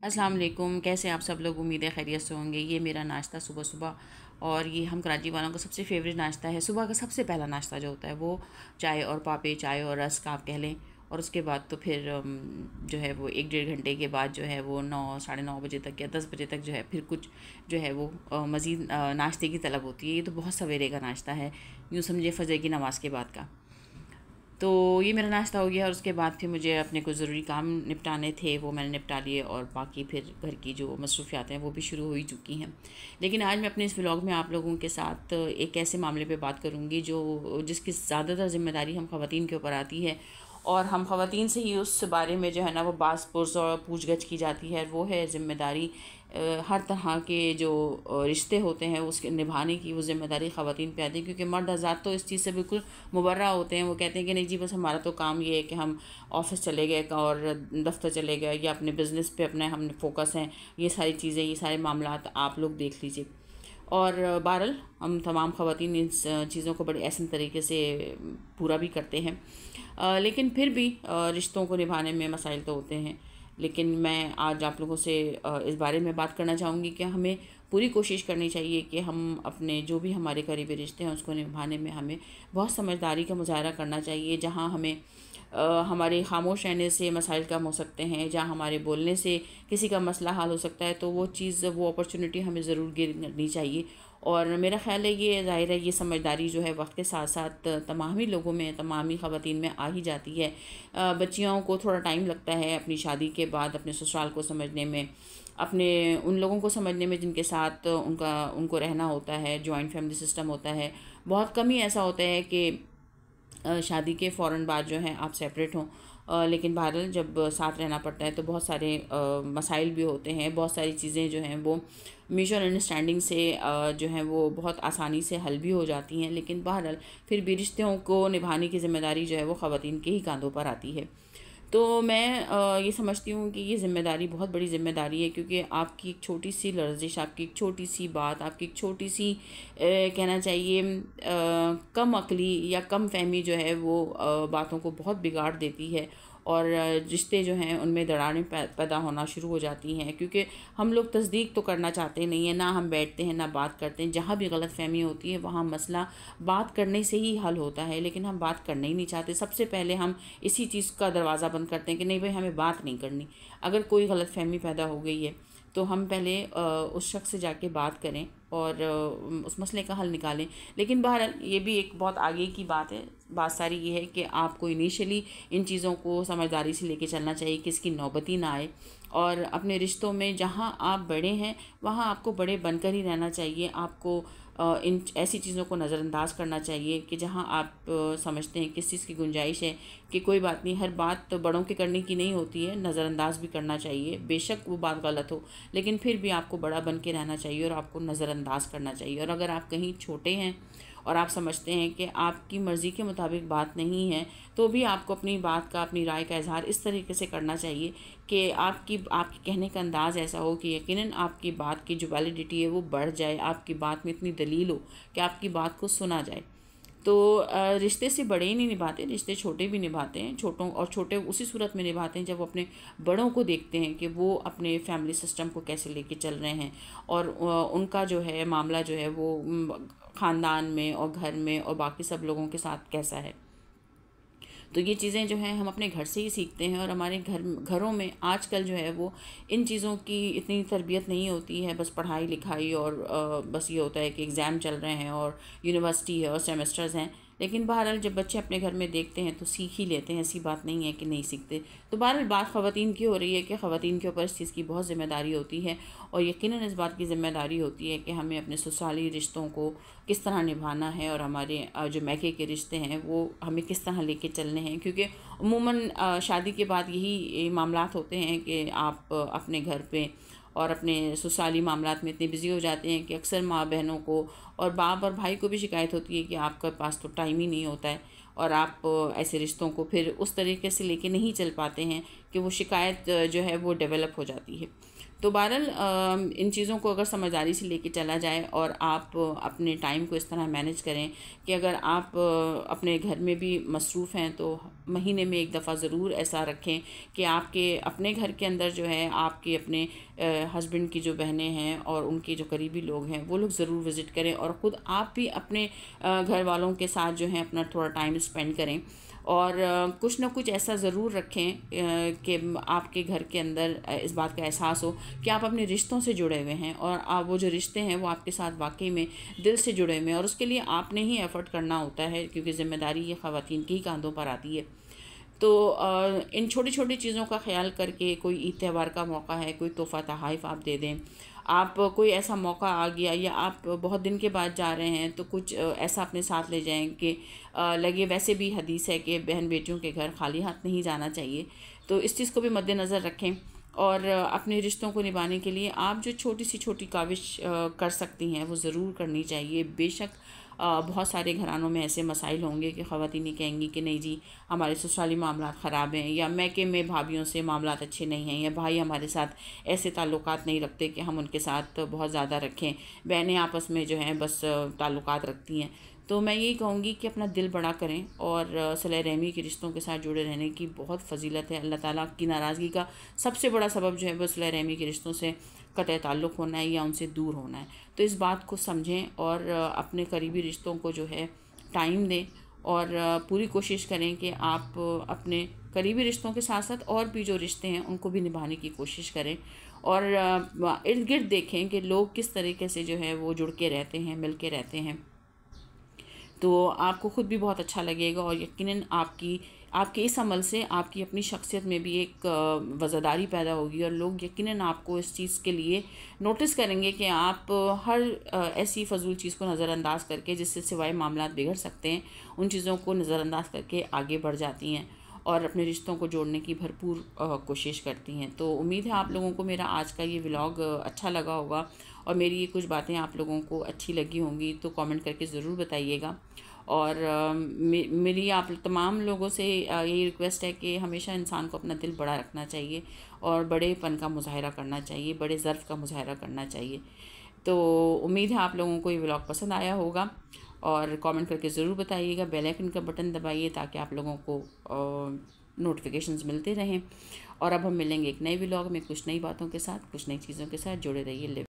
अस्सलाम वालेकुम। कैसे आप सब लोग? उम्मीद है खैरियत से होंगे। ये मेरा नाश्ता सुबह सुबह, और ये हम कराची वालों का सबसे फेवरेट नाश्ता है। सुबह का सबसे पहला नाश्ता जो होता है वो चाय और पापे, चाय और रस्क आप कह लें। और उसके बाद तो फिर जो है वो 1 डेढ़ घंटे के बाद जो है वो 9 साढ़े 9 बजे तक या 10 बजे तक जो है फिर कुछ जो है वो मज़ीद नाश्ते की तलब होती है। ये तो बहुत सवेरे का नाश्ता है, यूँ समझे फ़जर की नमाज़ के बाद का। तो ये मेरा नाश्ता हो गया और उसके बाद फिर मुझे अपने कुछ ज़रूरी काम निपटाने थे, वो मैंने निपटा लिए। और बाकी फिर घर की जो मसरूफ़ियात हैं वो भी शुरू हो ही चुकी हैं। लेकिन आज मैं अपने इस व्लॉग में आप लोगों के साथ एक ऐसे मामले पे बात करूँगी जो जिसकी ज़्यादातर ज़िम्मेदारी हम ख़वातीन के ऊपर आती है, और हम ख़वातीन से ही उस बारे में जो है ना वो बास पुरस और पूछ-गछ की जाती है। वो है ज़िम्मेदारी हर तरह के जो रिश्ते होते हैं उसके निभाने की, वो ज़िम्मेदारी ख़वातीन पे आती है। क्योंकि मर्द हज़रात तो इस चीज़ से बिल्कुल मुबर्रा होते हैं। वो कहते हैं कि नहीं जी, बस हमारा तो काम ये है कि हम ऑफ़िस चले गए और दफ्तर चले गए या अपने बिज़नेस पे अपने हम फ़ोकस हैं। ये सारी चीज़ें, ये सारे मामलात आप लोग देख लीजिए। और बहरहाल हम तमाम ख़वातीन इन चीज़ों को बड़े एहसन तरीके से पूरा भी करते हैं। लेकिन फिर भी रिश्तों को निभाने में मसाइल तो होते हैं। लेकिन मैं आज आप लोगों से इस बारे में बात करना चाहूँगी कि हमें पूरी कोशिश करनी चाहिए कि हम अपने जो भी हमारे करीबी रिश्ते हैं उसको निभाने में हमें बहुत समझदारी का मुज़ाहरा करना चाहिए। जहाँ हमें हमारे ख़ामोश रहने से मसाइल कम हो सकते हैं, जहाँ हमारे बोलने से किसी का मसला हल हो सकता है, तो वो चीज़, वो अपॉर्चुनिटी हमें ज़रूर गिरनी चाहिए। और मेरा ख़्याल है ये ज़ाहिर है ये समझदारी जो है वक्त के साथ साथ तमामी लोगों में, तमामी ख़वातीन में आ ही जाती है। बच्चियों को थोड़ा टाइम लगता है अपनी शादी के बाद अपने ससुराल को समझने में, अपने उन लोगों को समझने में जिनके साथ उनको रहना होता है। जॉइंट फैमिली सिस्टम होता है। बहुत कम ही ऐसा होता है कि शादी के फ़ौरन बाद जो है आप सेपरेट हों। लेकिन बहरहाल जब साथ रहना पड़ता है तो बहुत सारे मसाइल भी होते हैं। बहुत सारी चीज़ें जो हैं वो म्यूचुअल अंडरस्टैंडिंग से जो हैं वो बहुत आसानी से हल भी हो जाती हैं। लेकिन बहरहाल फिर भी रिश्तों को निभाने की ज़िम्मेदारी जो है वो ख़वातीन के ही कांधों पर आती है। तो मैं ये समझती हूँ कि ये ज़िम्मेदारी बहुत बड़ी ज़िम्मेदारी है। क्योंकि आपकी एक छोटी सी लर्जिश, आपकी एक छोटी सी बात, आपकी एक छोटी सी कहना चाहिए कम अक्ली या कम फ़हमी जो है वो बातों को बहुत बिगाड़ देती है। और रिश्ते जो हैं उनमें दरारें पैदा होना शुरू हो जाती हैं। क्योंकि हम लोग तस्दीक तो करना चाहते नहीं हैं, ना हम बैठते हैं ना बात करते हैं। जहाँ भी गलतफ़हमी होती है वहाँ मसला बात करने से ही हल होता है, लेकिन हम बात करना ही नहीं चाहते। सबसे पहले हम इसी चीज़ का दरवाज़ा बंद करते हैं कि नहीं भाई, हमें बात नहीं करनी। अगर कोई गलतफ़हमी पैदा हो गई है तो हम पहले उस शख्स से जाके बात करें और उस मसले का हल निकालें। लेकिन बहरहाल ये भी एक बहुत आगे की बात है। बात सारी ये है कि आपको इनिशियली इन चीज़ों को समझदारी से लेके चलना चाहिए कि इसकी नौबत ही ना आए। और अपने रिश्तों में जहाँ आप बड़े हैं वहाँ आपको बड़े बनकर ही रहना चाहिए। आपको इन ऐसी चीज़ों को नज़रअंदाज करना चाहिए कि जहाँ आप समझते हैं किस चीज़ की गुंजाइश है कि कोई बात नहीं, हर बात तो बड़ों के करने की नहीं होती है, नज़रअंदाज भी करना चाहिए। बेशक वो बात गलत हो, लेकिन फिर भी आपको बड़ा बन के रहना चाहिए और आपको नज़रअंदाज करना चाहिए। और अगर आप कहीं छोटे हैं और आप समझते हैं कि आपकी मर्ज़ी के मुताबिक बात नहीं है, तो भी आपको अपनी बात का, अपनी राय का इज़हार इस तरीके से करना चाहिए कि आपके कहने का अंदाज़ ऐसा हो कि यकीनन आपकी बात की जो वैलिडिटी है वो बढ़ जाए, आपकी बात में इतनी दलील हो कि आपकी बात को सुना जाए। तो रिश्ते से बड़े ही नहीं निभाते, रिश्ते छोटे भी निभाते हैं। छोटे उसी सूरत में निभाते हैं जब वो अपने बड़ों को देखते हैं कि वो अपने फैमिली सिस्टम को कैसे लेके चल रहे हैं, और उनका जो है मामला जो है वो ख़ानदान में और घर में और बाकी सब लोगों के साथ कैसा है। तो ये चीज़ें जो हैं हम अपने घर से ही सीखते हैं। और हमारे घरों में आजकल जो है वो इन चीज़ों की इतनी तरबियत नहीं होती है। बस पढ़ाई लिखाई और बस ये होता है कि एग्ज़ाम चल रहे हैं और यूनिवर्सिटी है और सेमेस्टर्स हैं। लेकिन बहरहाल जब बच्चे अपने घर में देखते हैं तो सीख ही लेते हैं, ऐसी बात नहीं है कि नहीं सीखते। तो बहरहाल बात ख़वातीन की हो रही है कि ख़वातीन के ऊपर इस चीज़ की बहुत ज़िम्मेदारी होती है। और यकीनन इस बात की ज़िम्मेदारी होती है कि हमें अपने ससुराली रिश्तों को किस तरह निभाना है, और हमारे जो मैके के रिश्ते हैं वो हमें किस तरह लेके चलने हैं। क्योंकि उमूमन शादी के बाद यही मामलात होते हैं कि आप अपने घर पे और अपने ससुराली मामलात में इतने बिज़ी हो जाते हैं कि अक्सर माँ बहनों को और बाप और भाई को भी शिकायत होती है कि आपके पास तो टाइम ही नहीं होता है, और आप ऐसे रिश्तों को फिर उस तरीके से लेके नहीं चल पाते हैं कि वो शिकायत जो है वो डेवलप हो जाती है। तो बहरहाल इन चीज़ों को अगर समझदारी से लेके चला जाए और आप अपने टाइम को इस तरह मैनेज करें कि अगर आप अपने घर में भी मसरूफ़ हैं तो महीने में एक दफ़ा ज़रूर ऐसा रखें कि आपके अपने घर के अंदर जो है आपके अपने हस्बैंड की जो बहनें हैं और उनके जो करीबी लोग हैं वो लोग ज़रूर विज़िट करें, और ख़ुद आप भी अपने घर वालों के साथ जो है अपना थोड़ा टाइम स्पेंड करें। और कुछ ना कुछ ऐसा ज़रूर रखें कि आपके घर के अंदर इस बात का एहसास हो कि आप अपने रिश्तों से जुड़े हुए हैं, और आप वो जो रिश्ते हैं वो आपके साथ वाकई में दिल से जुड़े हुए हैं, और उसके लिए आपने ही एफ़र्ट करना होता है, क्योंकि ज़िम्मेदारी ये ख़वातीन के ही कांधों पर आती है। तो इन छोटी छोटी चीज़ों का ख्याल करके, कोई ईद त्यौहार का मौका है, कोई तोहफ़ा तोहफ़ा आप दे दें, आप कोई ऐसा मौका आ गया या आप बहुत दिन के बाद जा रहे हैं तो कुछ ऐसा अपने साथ ले जाएं कि लगे। वैसे भी हदीस है कि बहन बेटियों के घर खाली हाथ नहीं जाना चाहिए, तो इस चीज़ को भी मद्देनज़र रखें। और अपने रिश्तों को निभाने के लिए आप जो छोटी सी छोटी काविश कर सकती हैं वो ज़रूर करनी चाहिए। बेशक बहुत सारे घरानों में ऐसे मसाइल होंगे कि ख़वातीन ये कहेंगी कि नहीं जी हमारे ससुराली मामलात ख़राब हैं, या मैके में भाभियों से मामलात अच्छे नहीं हैं, या भाई हमारे साथ ऐसे ताल्लुकात नहीं रखते कि हम उनके साथ बहुत ज़्यादा रखें, बहनें आपस में जो हैं बस ताल्लुकात रखती हैं। तो मैं यही कहूँगी कि अपना दिल बड़ा करें, और सिले रहमी के रिश्तों के साथ जुड़े रहने की बहुत फजीलत है। अल्लाह ताला की नाराज़गी का सबसे बड़ा सबब जो है वो सिले रहमी के रिश्तों से क़तई ताल्लुक़ होना है या उनसे दूर होना है। तो इस बात को समझें और अपने करीबी रिश्तों को जो है टाइम दें, और पूरी कोशिश करें कि आप अपने करीबी रिश्तों के साथ साथ और भी जो रिश्ते हैं उनको भी निभाने की कोशिश करें, और इर्द गिर्द देखें कि लोग किस तरीके से जो है वो जुड़ के रहते हैं, मिल के रहते हैं। तो आपको ख़ुद भी बहुत अच्छा लगेगा, और यकीनन आपके इस अमल से आपकी अपनी शख्सियत में भी एक वज़ादारी पैदा होगी, और लोग यकीनन आपको इस चीज़ के लिए नोटिस करेंगे कि आप हर ऐसी फ़जूल चीज़ को नज़रअंदाज करके, जिससे सिवाय मामलात बिगड़ सकते हैं, उन चीज़ों को नज़रअंदाज करके आगे बढ़ जाती हैं और अपने रिश्तों को जोड़ने की भरपूर कोशिश करती हैं। तो उम्मीद है आप लोगों को मेरा आज का ये व्लॉग अच्छा लगा होगा, और मेरी ये कुछ बातें आप लोगों को अच्छी लगी होंगी, तो कमेंट करके ज़रूर बताइएगा। और मेरी आप तमाम लोगों से यही रिक्वेस्ट है कि हमेशा इंसान को अपना दिल बड़ा रखना चाहिए, और बड़ेपन का मुज़ाहरा करना चाहिए, बड़े ज़र्फ़ का मुज़ाहरा करना चाहिए। तो उम्मीद है आप लोगों को ये व्लॉग पसंद आया होगा, और कमेंट करके ज़रूर बताइएगा। बेल आइकन का बटन दबाइए ताकि आप लोगों को नोटिफिकेशंस मिलते रहें। और अब हम मिलेंगे एक नए व्लॉग में कुछ नई बातों के साथ, कुछ नई चीज़ों के साथ। जुड़े रहिए।